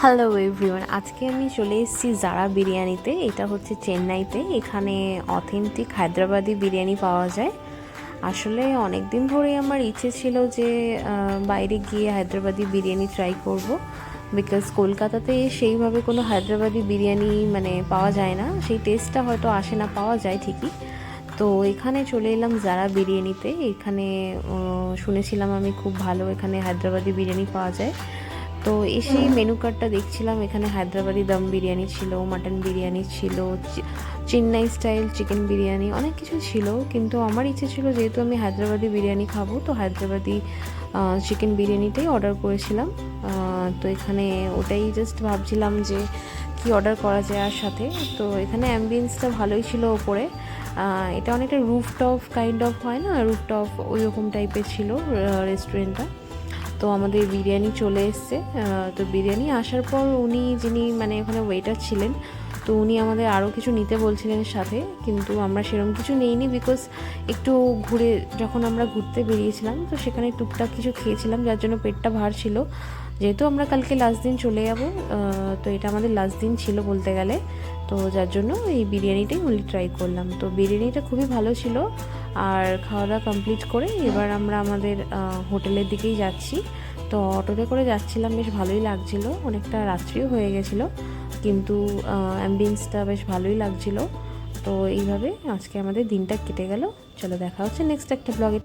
Hello everyone, আজকে আমি চলে এসেছি জারা বিরিয়ানিতে। এটা হচ্ছে চেন্নাইতে। এখানে অথেন্টিক হায়দ্রাবাদি বিরিয়ানি পাওয়া যায়। আসলে অনেক দিন ধরেই আমার ইচ্ছে ছিল যে বাইরে গিয়ে হায়দ্রাবাদি বিরিয়ানি ট্রাই করব, বিকজ কলকাতাতে সেইভাবে কোনো হায়দ্রাবাদি বিরিয়ানি পাওয়া যায় না, সেই টেস্টটা হয়তো আসে না, পাওয়া যায় ঠিকই। তো এখানে চলে এলাম জারা বিরিয়ানিতে। এখানে শুনেছিলাম আমি খুব ভালো এখানে হায়দ্রাবাদি বিরিয়ানি পাওয়া যায়। তো এসেই মেনু কার্ডটা দেখছিলাম, এখানে হায়দ্রাবাদি দম বিরিয়ানি ছিল, মাটন বিরিয়ানি ছিল, চেন্নাই স্টাইল চিকেন বিরিয়ানি, অনেক কিছু ছিল। কিন্তু আমার ইচ্ছে ছিল যেহেতু আমি হায়দ্রাবাদি বিরিয়ানি খাবো, তো হায়দ্রাবাদি চিকেন বিরিয়ানিটাই অর্ডার করেছিলাম। তো এখানে ওটাই জাস্ট ভাবছিলাম যে কি অর্ডার করা যায় আর সাথে। তো এখানে অ্যাম্বিয়েন্সটা ভালোই ছিল ওপরে। এটা অনেকটা রুফটপ কাইন্ড অফ হয় না, রুফটপ ওই রকম টাইপের ছিল রেস্টুরেন্টটা। তো আমাদের বিরিয়ানি চলে এসছে। তো বিরিয়ানি আসার পর উনি যিনি ওখানে ওয়েটার ছিলেন, তো উনি আমাদের আরও কিছু নিতে বলছিলেন সাথে, কিন্তু আমরা সেরকম কিছু নেইনি, বিকজ একটু যখন আমরা ঘুরতে বেরিয়েছিলাম তো সেখানে টুকটাক কিছু খেয়েছিলাম, যার জন্য পেটটা ভার ছিল। যেহেতু আমরা কালকে লাস্ট দিন চলে যাব, তো এটা আমাদের লাস্ট দিন ছিল বলতে গেলে, তো যার জন্য এই বিরিয়ানিটাই অনলি ট্রাই করলাম। তো বিরিয়ানিটা খুবই ভালো ছিল। আর খাওয়া দাওয়া কমপ্লিট করে এবার আমরা আমাদের হোটেলের দিকেই যাচ্ছি। তো অটোতে করে যাচ্ছিলাম, বেশ ভালোই লাগছিল, অনেকটা রাত্রিও হয়ে গেছিলো, কিন্তু অ্যাম্বিয়েন্সটা বেশ ভালোই লাগছিল। তো এইভাবে আজকে আমাদের দিনটা কেটে গেল। চলো দেখা হচ্ছে নেক্সট একটা ব্লগে।